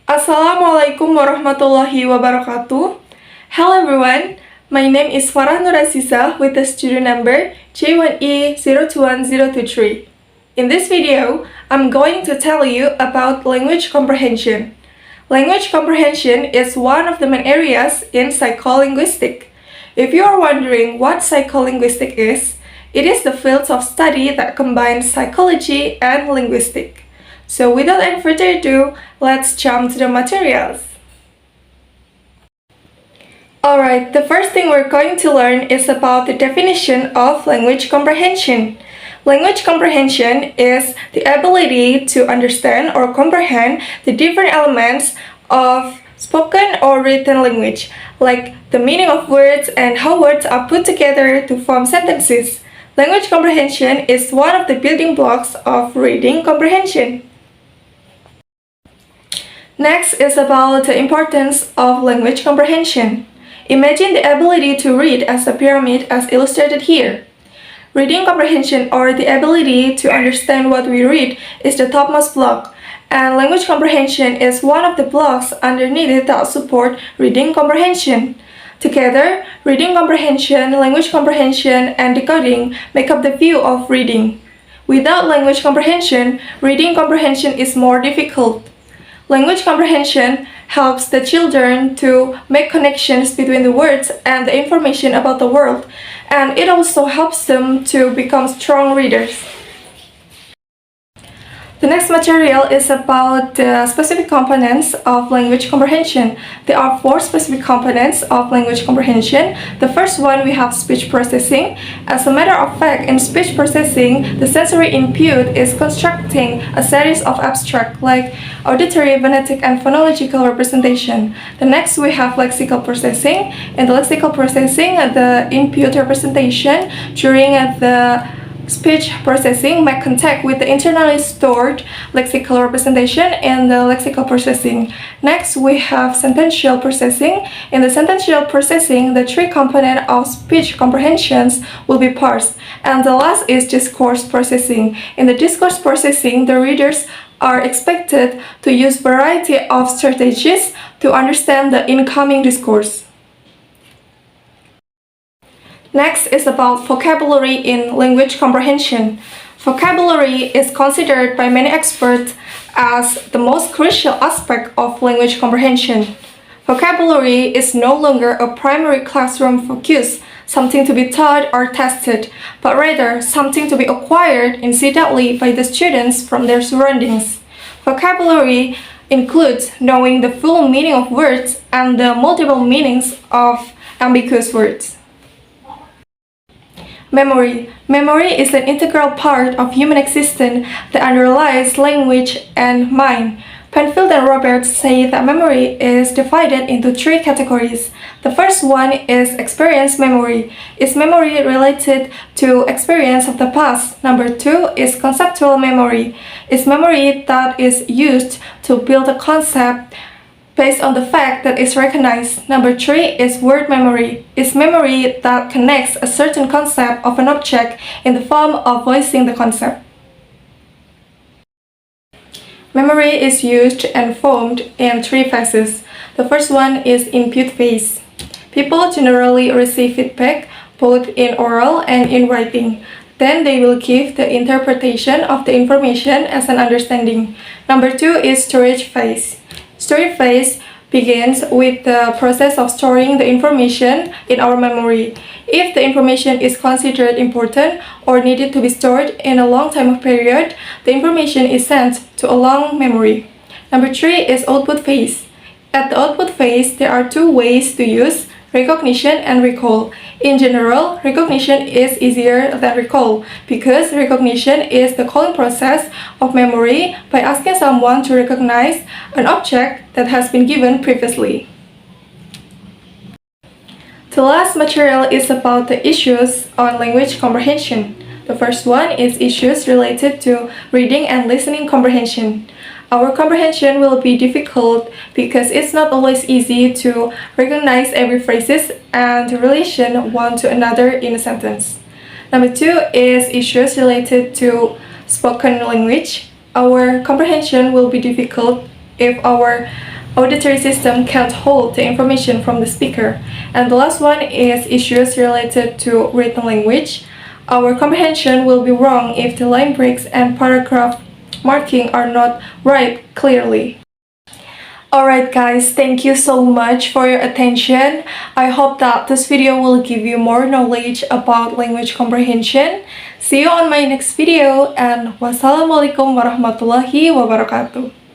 Assalamualaikum warahmatullahi wabarakatuh. Hello everyone, my name is Farah Azizah with the student number J1E021023. In this video, I'm going to tell you about language comprehension. Language comprehension is one of the main areas in psycholinguistics. If you are wondering what psycholinguistics is, it is the field of study that combines psychology and linguistics. So without any further ado, let's jump to the materials. Alright, the first thing we're going to learn is about the definition of language comprehension. Language comprehension is the ability to understand or comprehend the different elements of spoken or written language, like the meaning of words and how words are put together to form sentences. Language comprehension is one of the building blocks of reading comprehension. Next is about the importance of language comprehension. Imagine the ability to read as a pyramid as illustrated here. Reading comprehension, or the ability to understand what we read, is the topmost block, and language comprehension is one of the blocks underneath it that support reading comprehension. Together, reading comprehension, language comprehension, and decoding make up the view of reading. Without language comprehension, reading comprehension is more difficult. Language comprehension helps the children to make connections between the words and the information about the world, and it also helps them to become strong readers. The next material is about the specific components of language comprehension. There are 4 specific components of language comprehension. The first one, we have speech processing. As a matter of fact, in speech processing, the sensory input is constructing a series of abstract like auditory, phonetic, and phonological representation. The next, we have lexical processing. In the lexical processing, the input representation during the speech processing make contact with the internally stored lexical representation in the lexical processing. Next, we have sentential processing. In the sentential processing, the 3 components of speech comprehensions will be parsed. And the last is discourse processing. In the discourse processing, the readers are expected to use variety of strategies to understand the incoming discourse. Next is about vocabulary in language comprehension. Vocabulary is considered by many experts as the most crucial aspect of language comprehension. Vocabulary is no longer a primary classroom focus, something to be taught or tested, but rather something to be acquired incidentally by the students from their surroundings. Vocabulary includes knowing the full meaning of words and the multiple meanings of ambiguous words. Memory. Memory is an integral part of human existence that underlies language and mind. Penfield and Roberts say that memory is divided into 3 categories. The first one is experience memory. Is memory related to experience of the past? Number 2 is conceptual memory. Is memory that is used to build a concept based on the fact that it's recognized. Number 3 is word memory. Is memory that connects a certain concept of an object in the form of voicing the concept. Memory is used and formed in 3 phases. The first one is input phase. People generally receive feedback both in oral and in writing. Then they will give the interpretation of the information as an understanding. Number 2 is storage phase. Storage phase begins with the process of storing the information in our memory. If the information is considered important or needed to be stored in a long time period, the information is sent to a long memory. Number 3 is output phase. At the output phase, there are 2 ways to use recognition and recall. In general, recognition is easier than recall because recognition is the calling process of memory by asking someone to recognize an object that has been given previously. The last material is about the issues on language comprehension. The first one is issues related to reading and listening comprehension. Our comprehension will be difficult because it's not always easy to recognize every phrases and relation one to another in a sentence. Number 2 is issues related to spoken language. Our comprehension will be difficult if our auditory system can't hold the information from the speaker. And the last one is issues related to written language. Our comprehension will be wrong if the line breaks and paragraph marking are not right clearly. Alright guys, thank you so much for your attention. I hope that this video will give you more knowledge about language comprehension. See you on my next video and wassalamualaikum warahmatullahi wabarakatuh.